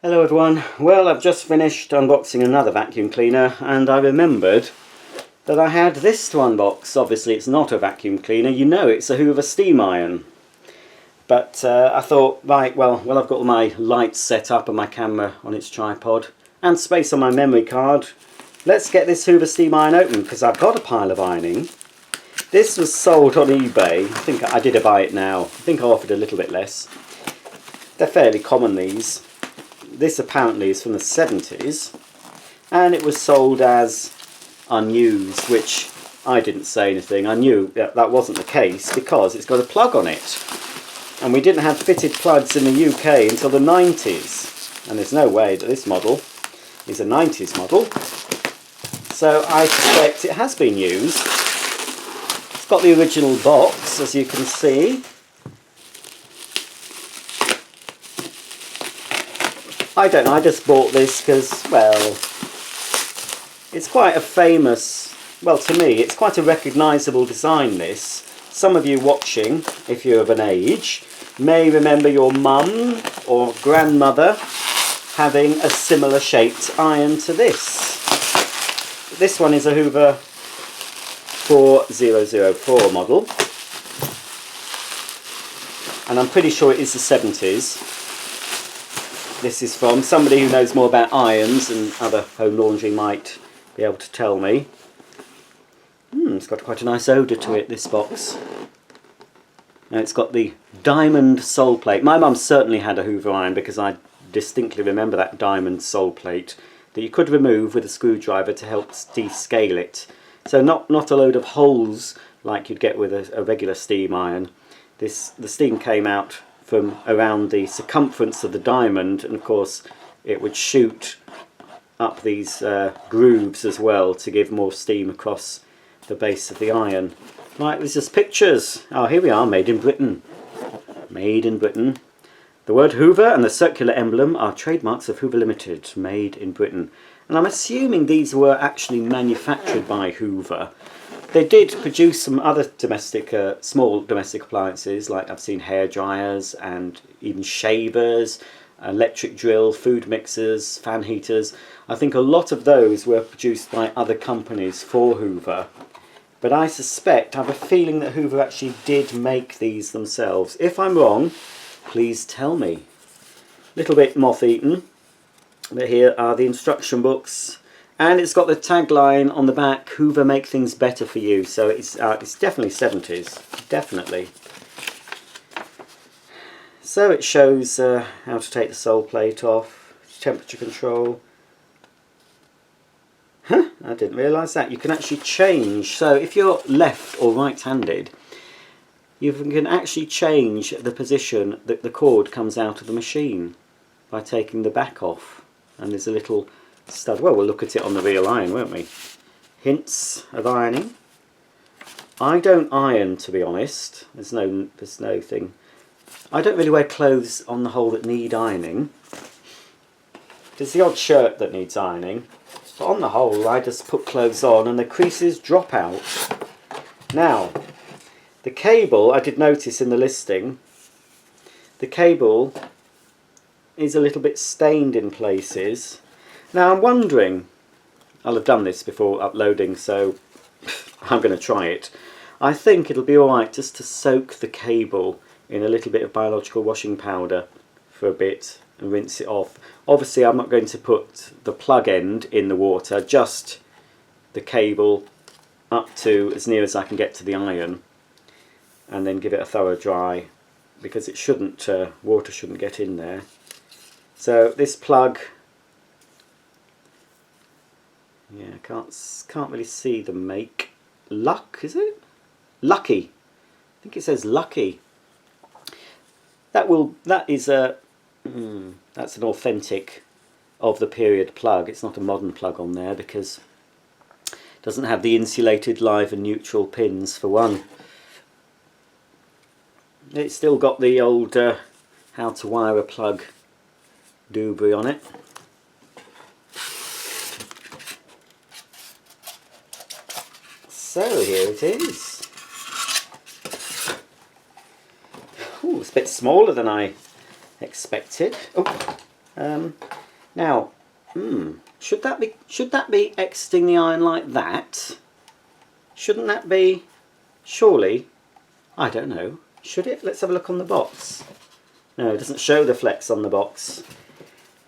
Hello everyone. Well, I've just finished unboxing another vacuum cleaner and I remembered that I had this to unbox. Obviously it's not a vacuum cleaner, you know it's a Hoover steam iron. But I thought, right, well I've got all my lights set up and my camera on its tripod and space on my memory card. Let's get this Hoover steam iron open because I've got a pile of ironing. This was sold on eBay. I think I did buy it now. I think I offered a little bit less. They're fairly common, these. This apparently is from the 70s and it was sold as unused, which I didn't say anything. I knew that wasn't the case because it's got a plug on it, and we didn't have fitted plugs in the UK until the 90s, and there's no way that this model is a 90s model, so I suspect it has been used. It's got the original box, as you can see. I don't know, I just bought this because, well, it's quite a famous, well to me, it's quite a recognisable design, this. Some of you watching, if you're of an age, may remember your mum or grandmother having a similar shaped iron to this. This one is a Hoover 4004 model, and I'm pretty sure it is the 70s. This is from somebody who knows more about irons and other home laundry might be able to tell me. It's got quite a nice odour to it, this box. Now it's got the diamond Soleplate. My mum certainly had a Hoover iron because I distinctly remember that diamond Soleplate that you could remove with a screwdriver to help descale it. So not a load of holes like you'd get with a regular steam iron. The steam came out from around the circumference of the diamond, and of course it would shoot up these grooves as well to give more steam across the base of the iron. Right, there's just pictures. Oh, here we are, made in Britain. Made in Britain. The word Hoover and the circular emblem are trademarks of Hoover Limited, made in Britain. And I'm assuming these were actually manufactured by Hoover. They did produce some other domestic, small domestic appliances, like I've seen hair dryers and even shavers, electric drill, food mixers, fan heaters. I think a lot of those were produced by other companies for Hoover. But I suspect, I have a feeling that Hoover actually did make these themselves. If I'm wrong, please tell me. A little bit moth-eaten, but here are the instruction books. And it's got the tagline on the back, Hoover make things better for you. So it's definitely 70s, definitely. So it shows how to take the Soleplate off, temperature control. Huh, I didn't realise that. You can actually change, so if you're left or right-handed, you can actually change the position that the cord comes out of the machine by taking the back off. And there's a little stud. Well, we'll look at it on the real iron, won't we? Hints of ironing. I don't iron, to be honest. There's no thing. I don't really wear clothes on the whole that need ironing. There's the odd shirt that needs ironing. But on the whole, I just put clothes on and the creases drop out. Now, the cable, I did notice in the listing, the cable is a little bit stained in places. Now I'm wondering, I'll have done this before uploading, so I'm going to try it. I think it'll be alright just to soak the cable in a little bit of biological washing powder for a bit and rinse it off. Obviously I'm not going to put the plug end in the water, just the cable up to as near as I can get to the iron, and then give it a thorough dry, because it shouldn't, water shouldn't get in there. So this plug, yeah, can't really see the make. Luck, is it? Lucky. I think it says Lucky. That is a that's an authentic of the period plug. It's not a modern plug on there because it doesn't have the insulated live and neutral pins for one. It's still got the old how to wire a plug doobry on it. So here it is. Ooh, it's a bit smaller than I expected. Oh, Now, should that be exiting the iron like that? Shouldn't that be, surely, I don't know, should it? Let's have a look on the box. No, it doesn't show the flex on the box.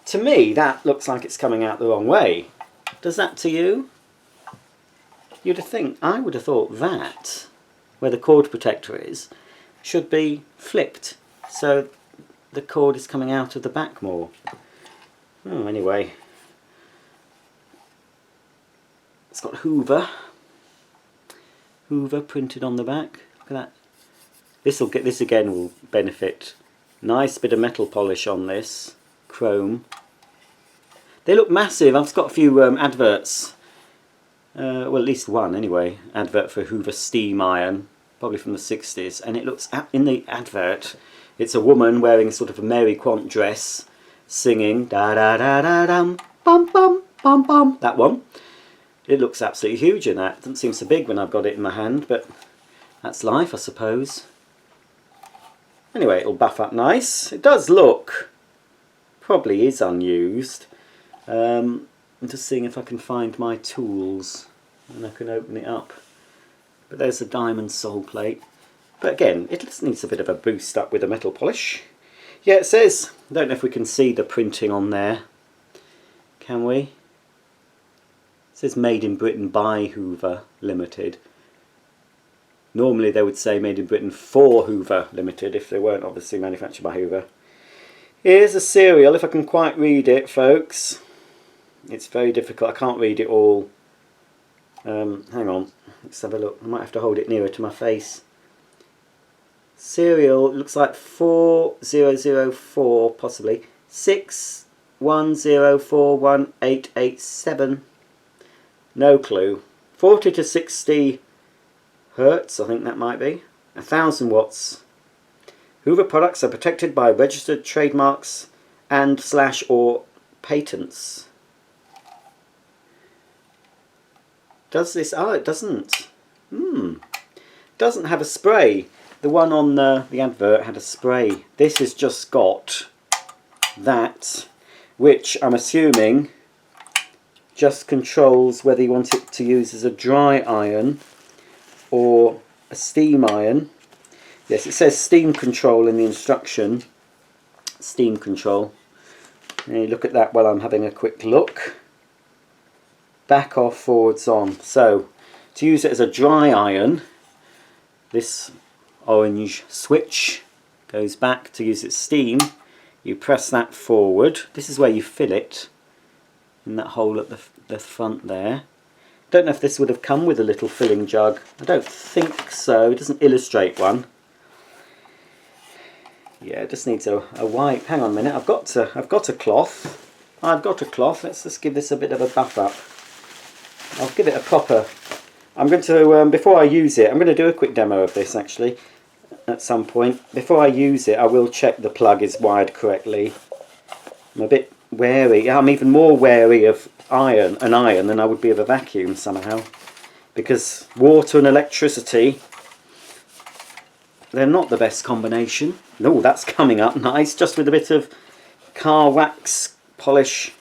To me, that looks like it's coming out the wrong way. Does that to you? I would have thought that, where the cord protector is, should be flipped, so the cord is coming out of the back more. Oh, anyway. It's got Hoover. Hoover printed on the back. Look at that. This again will benefit. Nice bit of metal polish on this. Chrome. They look massive. I've got a few adverts. Well, at least one anyway. Advert for Hoover steam iron. Probably from the 60s. And it looks, in the advert, it's a woman wearing sort of a Mary Quant dress. Singing da da da da dum bum bum bum bum. That one. It looks absolutely huge in that. It doesn't seem so big when I've got it in my hand, but that's life, I suppose. Anyway, it'll buff up nice. It does look, probably is unused. I'm just seeing if I can find my tools and I can open it up. But there's a diamond Soleplate. But again, it just needs a bit of a boost up with a metal polish. Yeah, it says, I don't know if we can see the printing on there. Can we? It says made in Britain by Hoover Limited. Normally they would say made in Britain for Hoover Limited if they weren't obviously manufactured by Hoover. Here's a serial, if I can quite read it, folks. It's very difficult, I can't read it all. Hang on, let's have a look. I might have to hold it nearer to my face. Serial, it looks like 4004 possibly. 61041887. No clue. 40 to 60 hertz, I think that might be. 1000 watts. Hoover products are protected by registered trademarks and / or patents. Does this? Oh, it doesn't. Doesn't have a spray. The one on the advert had a spray. This has just got that, which I'm assuming just controls whether you want it to use as a dry iron or a steam iron. Yes, it says steam control in the instruction. Steam control. And you look at that while I'm having a quick look. Back off, forwards on. So, to use it as a dry iron, this orange switch goes back. To use its steam, you press that forward. This is where you fill it, in that hole at the front there. Don't know if this would have come with a little filling jug. I don't think so. It doesn't illustrate one. Yeah, it just needs a wipe. Hang on a minute. I've got a cloth. I've got a cloth. Let's just give this a bit of a buff up. I'll give it a proper. I'm going to before I use it. I'm going to do a quick demo of this actually at some point. Before I use it, I will check the plug is wired correctly. I'm a bit wary. I'm even more wary of an iron than I would be of a vacuum somehow, because water and electricity, they're not the best combination. No, that's coming up nice, just with a bit of car wax polish.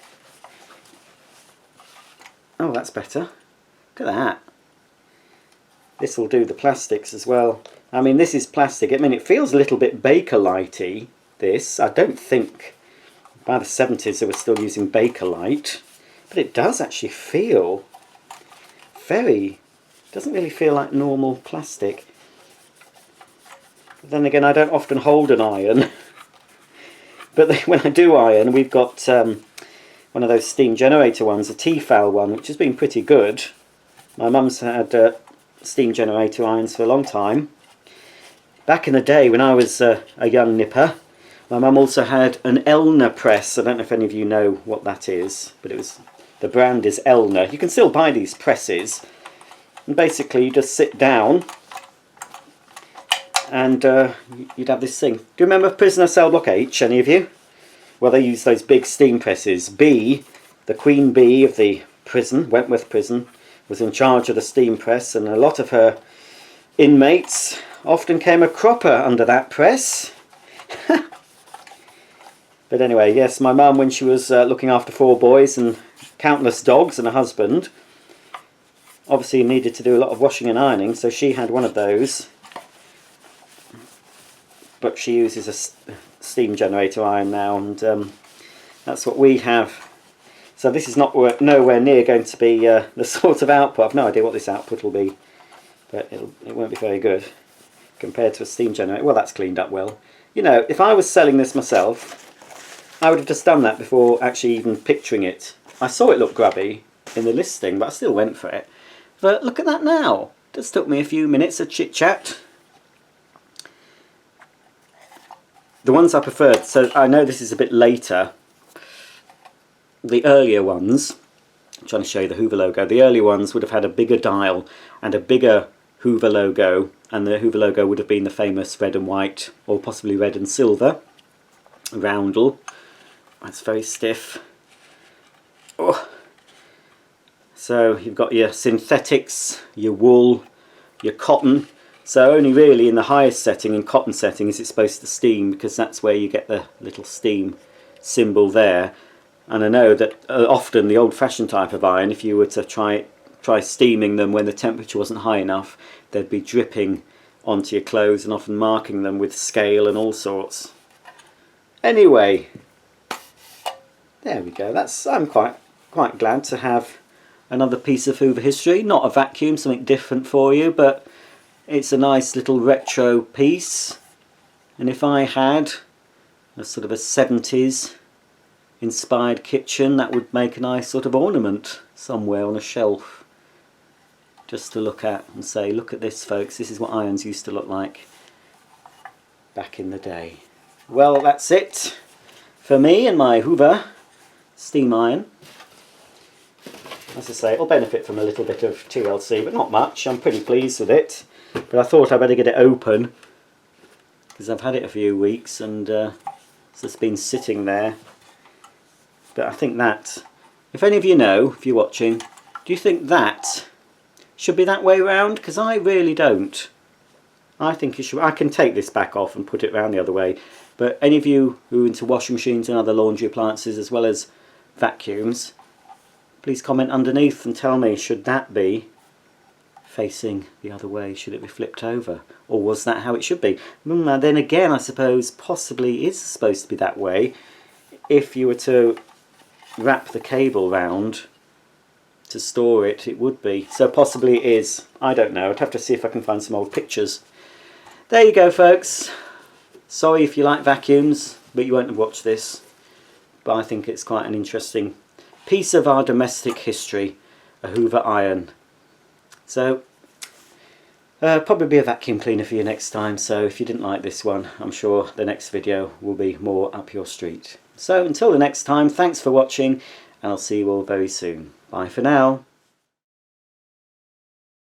Oh, that's better. Look at that. This will do the plastics as well. I mean, this is plastic. I mean, it feels a little bit Bakelite-y, this. I don't think by the 70s they were still using Bakelite. But it does actually feel very... doesn't really feel like normal plastic. But then again, I don't often hold an iron. But when I do iron, we've got one of those steam generator ones, a Tefal one, which has been pretty good. My mum's had steam generator irons for a long time. Back in the day when I was a young nipper, my mum also had an Elna press. I don't know if any of you know what that is, but the brand is Elna. You can still buy these presses, and basically you just sit down and you'd have this thing. Do you remember Prisoner Cell Block H, any of you? Well, they use those big steam presses. B, the Queen Bee of the prison, Wentworth Prison, was in charge of the steam press, and a lot of her inmates often came a cropper under that press. But But anyway, yes, my mum, when she was looking after 4 boys and countless dogs and a husband, obviously needed to do a lot of washing and ironing, so she had one of those. But she uses a steam generator iron now, and that's what we have. So this is nowhere near going to be the sort of output. I've no idea what this output will be, but it won't be very good compared to a steam generator. Well, that's cleaned up well. You know, if I was selling this myself, I would have just done that before actually even picturing it. I saw it look grubby in the listing, but I still went for it. But look at that now. Just took me a few minutes of chit chat. The ones I preferred, so I know this is a bit later. The earlier ones, I'm trying to show you the Hoover logo, the earlier ones would have had a bigger dial and a bigger Hoover logo, and the Hoover logo would have been the famous red and white, or possibly red and silver roundel. That's very stiff. Oh. So you've got your synthetics, your wool, your cotton. So only really in the highest setting, in cotton setting, is it supposed to steam, because that's where you get the little steam symbol there. And I know that often the old-fashioned type of iron, if you were to try steaming them when the temperature wasn't high enough, they'd be dripping onto your clothes and often marking them with scale and all sorts. Anyway, there we go. I'm quite glad to have another piece of Hoover history. Not a vacuum, something different for you, but it's a nice little retro piece. And if I had a sort of a 70s inspired kitchen, that would make a nice sort of ornament somewhere on a shelf, just to look at and say, look at this folks, this is what irons used to look like back in the day. Well, that's it for me and my Hoover steam iron. As I say, it'll benefit from a little bit of TLC, but not much. I'm pretty pleased with it, but I thought I'd better get it open because I've had it a few weeks and it's just been sitting there. But I think that, if any of you know, if you're watching, do you think that should be that way round? Because I really don't. I think it should. I can take this back off and put it round the other way. But any of you who are into washing machines and other laundry appliances as well as vacuums, please comment underneath and tell me, should that be facing the other way? Should it be flipped over? Or was that how it should be? Then again, I suppose possibly it is supposed to be that way. If you were to wrap the cable round to store it, it would be. So possibly it is. I don't know. I'd have to see if I can find some old pictures. There you go, folks. Sorry if you like vacuums, but you won't have watched this. But I think it's quite an interesting piece of our domestic history, a Hoover iron. So probably be a vacuum cleaner for you next time. So if you didn't like this one, I'm sure the next video will be more up your street. So until the next time, thanks for watching, and I'll see you all very soon. Bye for now.